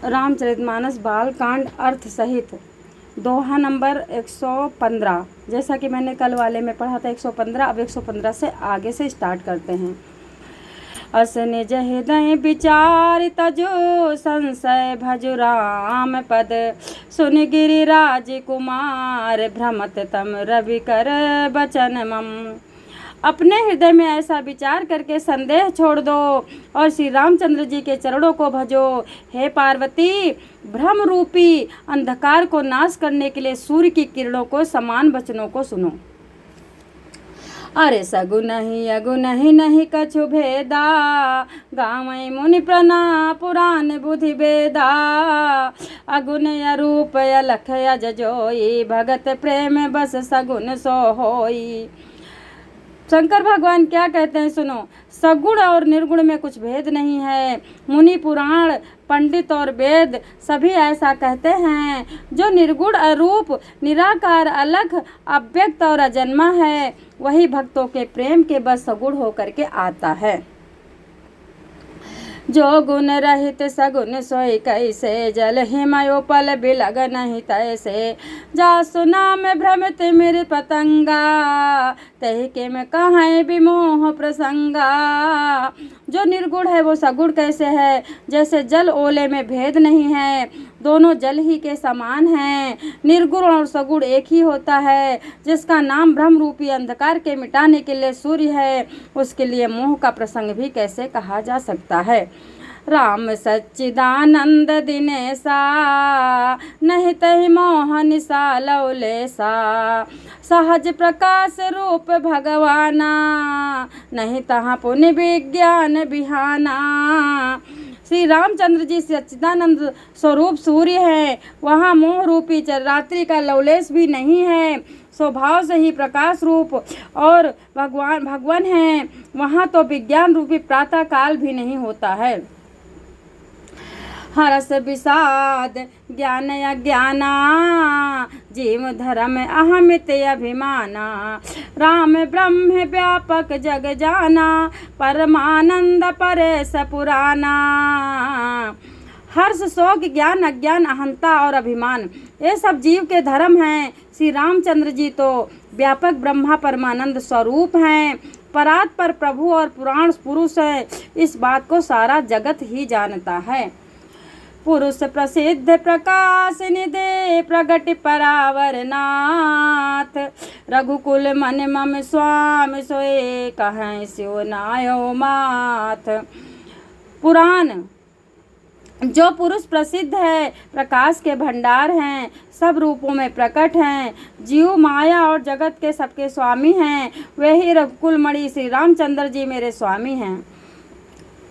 रामचरितमानस बालकांड अर्थ सहित दोहा नंबर 115। जैसा कि मैंने कल वाले में पढ़ा था 115, अब 115 से आगे से स्टार्ट करते हैं। अस निज हृदय विचार तजो संशय भजु राम पद, सुन गिरिराज कुमार भ्रमत तम रवि कर बचन मम। अपने हृदय में ऐसा विचार करके संदेह छोड़ दो और श्री रामचंद्र जी के चरणों को भजो। हे पार्वती, भ्रम रूपी अंधकार को नाश करने के लिए सूर्य की किरणों को समान वचनों को सुनो। अरे सगु नहीं अगु नहीं नहीं कछु भेदा, गावै मुनि प्रणा पुराण बुद्धि बेदा। अगुन अरूप अलख अजजोई, भगत प्रेम बस सगुन सो होई। शंकर भगवान क्या कहते हैं सुनो। सगुण और निर्गुण में कुछ भेद नहीं है। मुनि पुराण पंडित और वेद सभी ऐसा कहते हैं। जो निर्गुण अरूप निराकार अलग अव्यक्त और अजन्मा है, वही भक्तों के प्रेम के बस सगुण होकर के आता है। जो गुण रहित सगुन सोई कैसे, जल हिमयो पल बिलग नहीं तैसे। जासु नाम भ्रमित मेरे पतंगा, तही के में कहाँ विमोह प्रसंगा। जो निर्गुण है वो सगुण कैसे है, जैसे जल ओले में भेद नहीं है, दोनों जल ही के समान हैं। निर्गुण और सगुण एक ही होता है। जिसका नाम भ्रम रूपी अंधकार के मिटाने के लिए सूर्य है, उसके लिए मोह का प्रसंग भी कैसे कहा जा सकता है। राम सच्चिदानंद दिनेसा, नहीं तहि मोह निसा लौलेसा। सहज प्रकाश रूप भगवाना, नहीं तहाँ पुण्य विज्ञान बिहाना। श्री रामचंद्र जी सच्चिदानंद स्वरूप सूर्य है। वहाँ मोह रूपी रात्रि का लवलेश भी नहीं है। स्वभाव से ही प्रकाश रूप और भगवान है। वहाँ तो विज्ञान रूपी प्रातः काल भी नहीं होता है। हरस विषाद ज्ञान अज्ञाना, जीव धर्म अहमित अभिमाना। राम ब्रह्म व्यापक जग जाना, परमानंद परेश पुराना। हर्ष शोक ज्ञान अज्ञान अहंता और अभिमान, ये सब जीव के धर्म हैं। श्री रामचंद्र जी तो व्यापक ब्रह्मा परमानंद स्वरूप हैं, परात पर प्रभु और पुराण पुरुष हैं। इस बात को सारा जगत ही जानता है। पुरुष प्रसिद्ध प्रकाश निधे, प्रगट परावर नाथ। रघुकुल मन मम स्वामी, सोए कहें शिव नायो माथ। पुराण जो पुरुष प्रसिद्ध है, प्रकाश के भंडार हैं, सब रूपों में प्रकट हैं, जीव माया और जगत के सबके स्वामी हैं, वे ही रघुकुल मणि श्री रामचंद्र जी मेरे स्वामी हैं।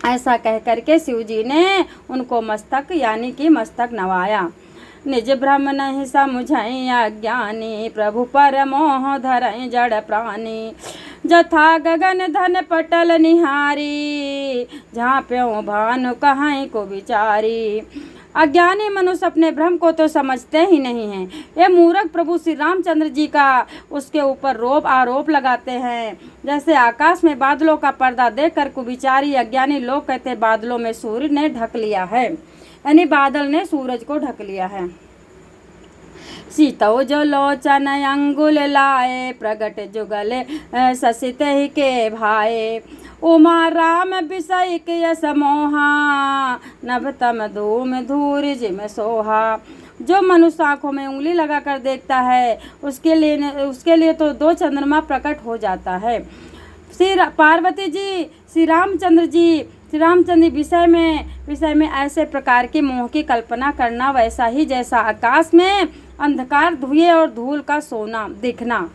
ऐसा कह करके शिव जी ने उनको मस्तक यानी कि मस्तक नवाया। निज भ्रम नहीं समुझई अज्ञानी, प्रभु पर मोह धरई जड़ प्राणी। जथा गगन धन पटल निहारी, जहाँ प्यों भानु कहाँ को विचारी। अज्ञानी मनुष्य अपने भ्रम को तो समझते ही नहीं हैं। ये मूर्ख प्रभु श्री रामचंद्र जी का उसके ऊपर आरोप लगाते हैं। जैसे आकाश में बादलों का पर्दा देखकर कुविचारी अज्ञानी लोग कहते बादलों में सूर्य ने ढक लिया है, यानी बादल ने सूरज को ढक लिया है। सीतो जो लोचन अंगुल लाए, प्रगट जुगल ससित ही के भाए। उमा राम विषय के यस मोहा, नभ तम धूम धूर जिम सोहा। जो मनुष्य आँखों में उंगली लगाकर देखता है, उसके लिए तो दो चंद्रमा प्रकट हो जाता है। श्री पार्वती जी श्री रामचंद्र विषय में ऐसे प्रकार के मोह की कल्पना करना, वैसा ही जैसा आकाश में अंधकार धुएं और धूल का सोना दिखना।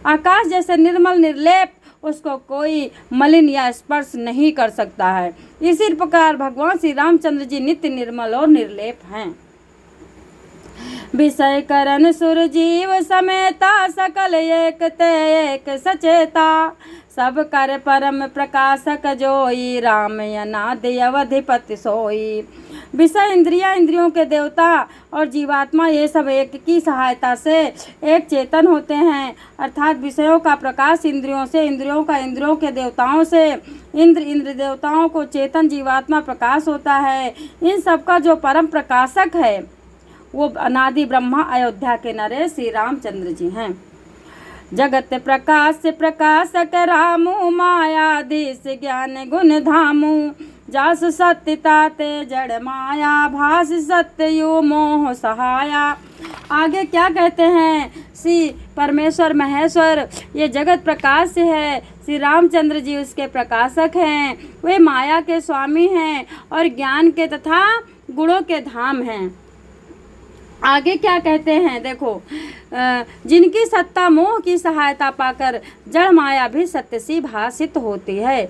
आकाश जैसे निर्मल निर्लेप, उसको कोई मलिन या स्पर्श नहीं कर सकता है। इसी प्रकार भगवान श्री रामचंद्र जी नित्य निर्मल और निर्लेप हैं। विषय करण सुर जीव समेता सकल एक ते एक सचेता सब कर परम प्रकाशक जोई राम अनादि अवधिपति सोई। विषय इंद्रिया इंद्रियों के देवता और जीवात्मा ये सब एक की सहायता से एक चेतन होते हैं, अर्थात विषयों का प्रकाश इंद्रियों से, इंद्रियों का इंद्रियों के देवताओं से, इंद्र देवताओं को चेतन जीवात्मा प्रकाश होता है। इन सब का जो परम प्रकाशक है वो अनादि ब्रह्मा अयोध्या के नरेश श्री रामचंद्र जी हैं। जगत प्रकाश से प्रकाशक रामू मायाधीश ज्ञान गुण धामू जास सत्य ताते जड़ माया भास सत्य यु मोह सहाया। आगे क्या कहते हैं, श्री परमेश्वर महेश्वर ये जगत प्रकाश से है, श्री रामचंद्र जी उसके प्रकाशक हैं, वे माया के स्वामी हैं और ज्ञान के तथा गुणों के धाम हैं। आगे क्या कहते हैं देखो, जिनकी सत्ता मोह की सहायता पाकर जड़ माया भी सत्य सी भासित होती है।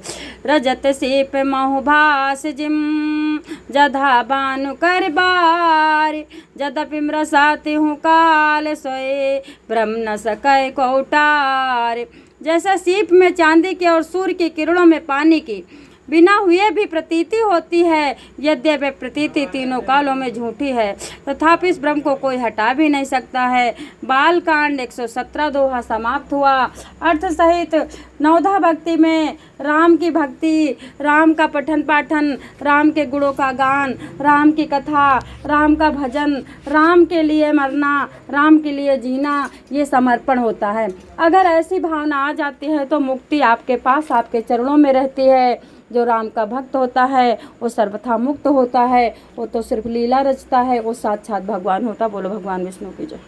रजत सीप महुभास जिम जधा बानु कर बार जदपि मृषाति हूँ काल सोए ब्रह्म न सकै कौटार। जैसा सीप में चांदी के और सूर्य की किरणों में पानी की बिना हुए भी प्रतीति होती है, यद्यपि प्रतीति तीनों कालों में झूठी है, तथापि इस ब्रह्म को कोई हटा भी नहीं सकता है। बालकांड 117 दोहा समाप्त हुआ। अर्थ सहित नवधा भक्ति में राम की भक्ति, राम का पठन पाठन, राम के गुणों का गान, राम की कथा, राम का भजन, राम के लिए मरना, राम के लिए जीना, ये समर्पण होता है। अगर ऐसी भावना आ जाती है तो मुक्ति आपके पास, आपके चरणों में रहती है। जो राम का भक्त होता है वो सर्वथा मुक्त होता है, वो तो सिर्फ लीला रचता है, वो साक्षात भगवान होता। बोलो भगवान विष्णु की जय।